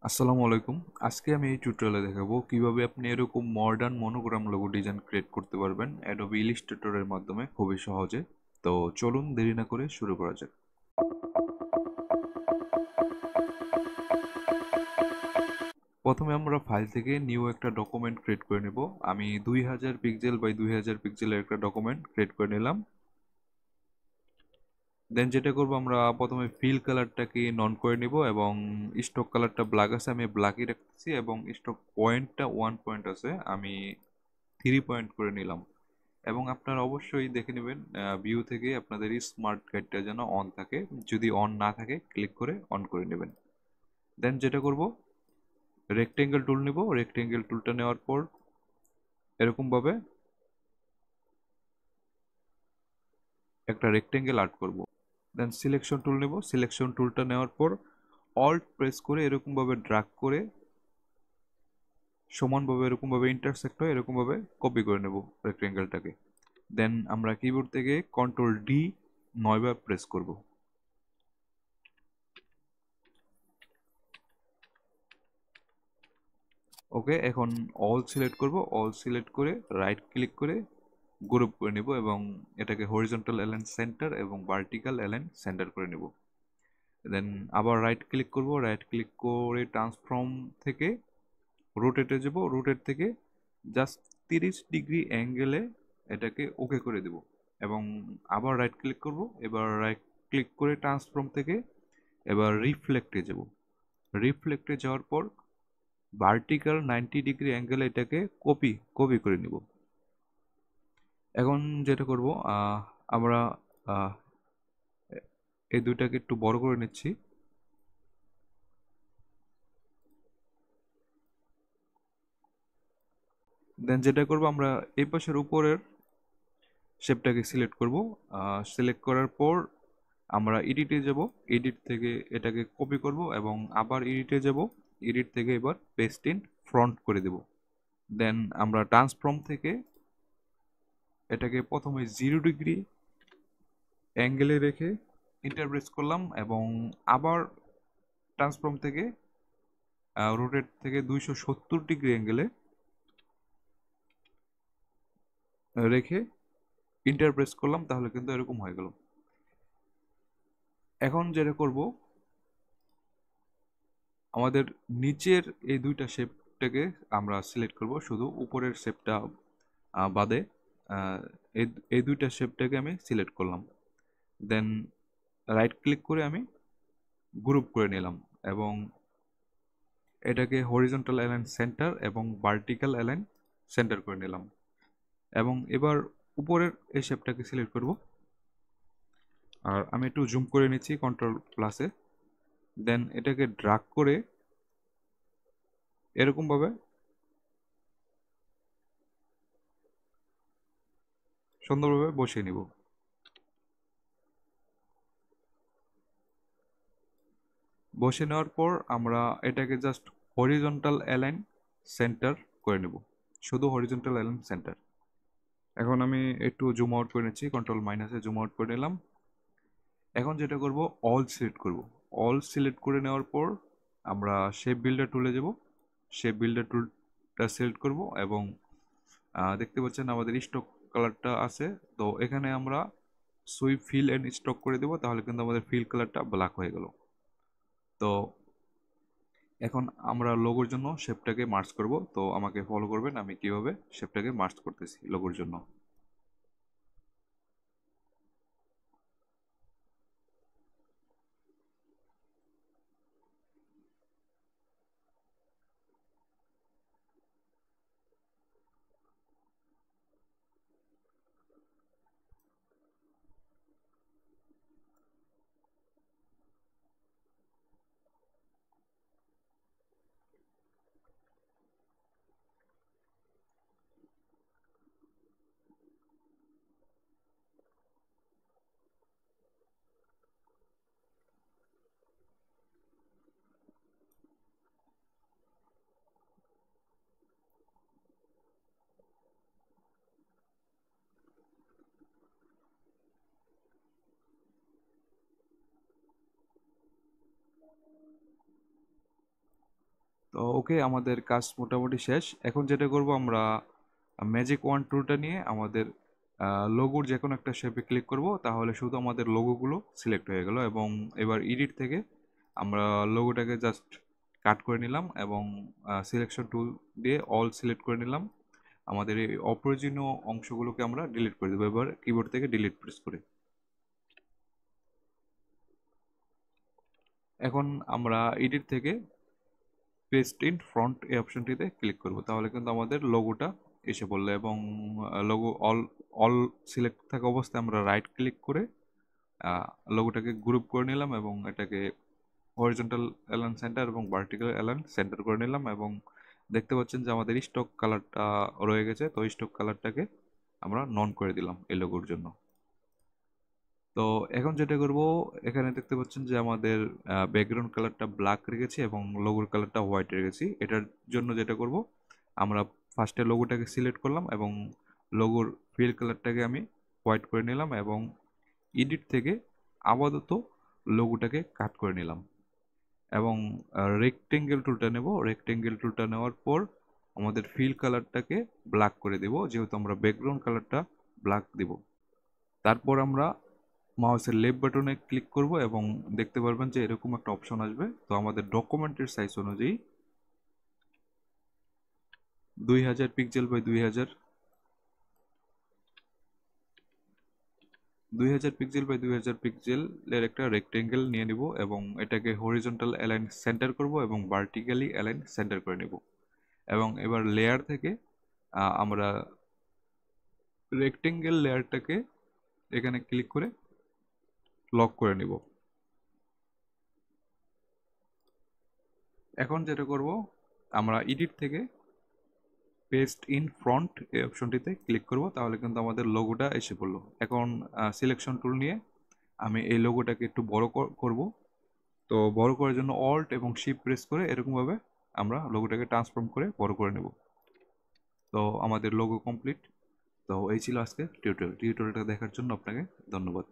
আসসালামু আলাইকুম। আজকে আমি এই টিউটোরিয়ালে দেখাবো কিভাবে আপনি এরকম modern monogram logo design create করতে পারবেন অ্যাডোবি ইলিস্ট্রেটরের মাধ্যমে খুবই সহজে। তো চলুন দেরি না করে শুরু করা যাক। প্রথমে আমরা ফাইল থেকে নিউ একটা ডকুমেন্ট ক্রিয়েট করে নেব। আমি 2000 পিক্সেল বাই 2000 পিক্সেলের একটা ডকুমেন্ট ক্রিয়েট করে নিলাম। দেন যেটা করব, আমরা প্রথমে ফিল কালারটাকে নন করে নিব এবং স্টক কালারটা ব্ল্যাক আছে, আমি ব্ল্যাকই রাখতেছি এবং স্টক পয়েন্টটা 1 পয়েন্ট আছে, আমি 3 পয়েন্ট করে নিলাম। এবং আপনারা অবশ্যই দেখে নেবেন ভিউ থেকে আপনাদের স্মার্ট গাইডটা যেন অন থাকে। যদি অন না থাকে ক্লিক করে অন করে নেবেন। দেন যেটা করব, রেক্টেঙ্গেল টুল নেব। রেক্টেঙ্গেল টুলটা নেওয়ার পর এরকমভাবে একটা রেক্টেঙ্গেল আর্ট করব। দেন সিলেকশন টুল নেব। সিলেকশন টুলটা নেওয়ার পর অল্ট প্রেস করে এরকমভাবে ড্র্যাগ করে সমানভাবে এরকমভাবে ইন্টারসেক্ট হয় এরকমভাবে কপি করে নেব রেক্টেঙ্গেলটাকে। দেন আমরা কিবোর্ড থেকে কন্ট্রোল ডি 9 বার প্রেস করব। ওকে, এখন অল সিলেক্ট করব। অল সিলেক্ট করে রাইট ক্লিক করে গ্রুপ করে নিব এবং এটাকে হরিজন্টাল অ্যালাইন সেন্টার এবং ভার্টিক্যাল অ্যালাইন সেন্টার করে নিব। দেন আবার রাইট ক্লিক করব। রাইট ক্লিক করে ট্রান্সফর্ম থেকে রোটেটে যাব। রোটেট থেকে জাস্ট 30 ডিগ্রি অ্যাঙ্গেলে এটাকে ওকে করে দেব এবং আবার রাইট ক্লিক করব। এবার রাইট ক্লিক করে ট্রান্সফর্ম থেকে এবার রিফ্লেক্টে যাব। রিফ্লেক্টে যাওয়ার পর ভার্টিক্যাল 90 ডিগ্রি অ্যাঙ্গেলে এটাকে কপি কপি করে নিব। এখন যেটা করব, আমরা আহ, এই দুইটাকে একটু বড় করে নিচ্ছি। দেন যেটা করব, আমরা এই পাশের উপরের শেপটাকে সিলেক্ট করব। সিলেক্ট করার পর আমরা এডিটে যাব। এডিট থেকে এটাকে কপি করব এবং আবার এডিটে যাব। এডিট থেকে এবার পেস্ট ইন ফ্রন্ট করে দেব। দেন আমরা ট্রান্সফর্ম থেকে এটাকে প্রথমে 0 ডিগ্রি অ্যাঙ্গেলে রেখে ইন্টারপ্রেস করলাম এবং আবার ট্রান্সফর্ম থেকে রোটেট থেকে 270 ডিগ্রি অ্যাঙ্গেলে রেখে ইন্টারপ্রেস করলাম, তাহলে কিন্তু এরকম হয়ে গেল। এখন যেটা করব, আমাদের নিচের এই দুইটা শেপটাকে আমরা সিলেক্ট করব, শুধু উপরের শেপটা বাদে আহ, এই এই দুইটা শেপটাকে আমি সিলেক্ট করলাম। দেন রাইট ক্লিক করে আমি গ্রুপ করে নিলাম এবং এটাকে হরিজন্টাল অ্যালাইন সেন্টার এবং ভার্টিক্যাল অ্যালাইন সেন্টার করে নিলাম এবং এবার উপরের এই শেপটাকে সিলেক্ট করব আর আমি একটু জুম করে নিচ্ছি কন্ট্রোল প্লাসে। দেন এটাকে ড্রাগ করে এরকমভাবে সুন্দরভাবে বসিয়ে নিব। বসে নেওয়ার পর আমরা এটাকে জাস্ট হরিজন্টাল অ্যালাইন সেন্টার করে নেব, শুধু হরিজন্টাল অ্যালাইন সেন্টার। এখন আমি একটু জুম আউট করে নিচ্ছি, কন্ট্রোল মাইনাসে জুম আউট করে নিলাম। এখন যেটা করব, অল সিলেক্ট করব। অল সিলেক্ট করে নেওয়ার পর আমরা শেপ বিল্ডার টুলে যাব। শেপ বিল্ডার টুলটা সিলেক্ট করব এবং দেখতে পাচ্ছেন আমাদের স্টক কালারটা আছে। তো এখানে আমরা সুইপ ফিল এন্ড স্টক করে দেবো, তাহলে কিন্তু আমাদের ফিল কালারটা ব্ল্যাক হয়ে গেল। তো এখন আমরা লোগোর জন্য শেপটাকে মার্জ করব। তো আমাকে ফলো করবেন আমি কিভাবে শেপটাকে মার্জ করতেছি লোগোর জন্য। তো ওকে, আমাদের কাজ মোটামুটি শেষ। এখন যেটা করব আমরা ম্যাজিক ওয়ান টুলটা নিয়ে আমাদের লোগোর যে কোনো একটা শেপে ক্লিক করব, তাহলে শুধু আমাদের লোগোগুলো সিলেক্ট হয়ে গেল। এবং এবার এডিট থেকে আমরা লোগোটাকে জাস্ট কাট করে নিলাম এবং সিলেকশন টুল দিয়ে অল সিলেক্ট করে নিলাম। আমাদের এই অপ্রয়োজনীয় অংশগুলোকে আমরা ডিলিট করে দেবো এবার কিবোর্ড থেকে ডিলিট প্রেস করে। এখন আমরা এডিট থেকে পেস্ট ইন ফ্রন্ট এই অপশনটিতে ক্লিক করব, তাহলে কিন্তু আমাদের লোগোটা এসে পড়লো। এবং লোগো অল অল সিলেক্ট থাকা অবস্থায় আমরা রাইট ক্লিক করে লোগোটাকে গ্রুপ করে নিলাম এবং এটাকে হরিজন্টাল অ্যালাইন সেন্টার এবং ভার্টিক্যাল অ্যালাইন সেন্টার করে নিলাম। এবং দেখতে পাচ্ছেন যে আমাদের স্টক কালারটা রয়ে গেছে, তো স্টক কালারটাকে আমরা নন করে দিলাম এই লোগোর জন্য। তো এখন যেটা করব, এখানে দেখতে পাচ্ছেন যে আমাদের ব্যাকগ্রাউন্ড কালারটা ব্ল্যাক রেখেছি এবং লোগোর কালারটা হোয়াইট রেখেছি। এটার জন্য যেটা করব, আমরা ফার্স্টে লোগোটাকে সিলেক্ট করলাম এবং লোগোর ফিল কালারটাকে আমি হোয়াইট করে নিলাম এবং এডিট থেকে আপাতত লোগোটাকে কাট করে নিলাম এবং রেক্টেঙ্গেল টুলটা নেব। রেক্টেঙ্গেল টুলটা নেওয়ার পর আমাদের ফিল কালারটাকে ব্ল্যাক করে দেব, যেহেতু আমরা ব্যাকগ্রাউন্ড কালারটা ব্ল্যাক দেব। তারপর আমরা মাউসের লেফট বাটনে ক্লিক করব এবং দেখতে পারবেন যে এরকম একটা অপশন আসবে। তো আমাদের ডকুমেন্টের সাইজ অনুযায়ী 2000 পিক্সেল বাই 2000 পিক্সেল বাই 2000 পিক্সেলের একটা রেক্টেঙ্গেল নিয়ে নিব এবং এটাকে হরিজন্টাল অ্যালাইন সেন্টার করব এবং ভার্টিক্যালি অ্যালাইন সেন্টার করে নেব। এবং এবার লেয়ার থেকে আমরা রেক্টেঙ্গেল লেয়ারটাকে এখানে ক্লিক করে লক করে নিব। এখন যেটা করব, আমরা এডিট থেকে পেস্ট ইন ফ্রন্ট এই অপশনটিতে ক্লিক করব, তাহলে কিন্তু আমাদের লোগোটা এসে পড়লো। এখন সিলেকশন টুল নিয়ে আমি এই লোগোটাকে একটু বড় করব। তো বড় করার জন্য অল্ট এবং শিফট প্রেস করে এরকমভাবে আমরা লোগোটাকে ট্রান্সফর্ম করে বড় করে নেব। তো আমাদের লোগো কমপ্লিট। তো এই ছিল আজকে টিউটোরিয়ালটা দেখার জন্য আপনাকে ধন্যবাদ।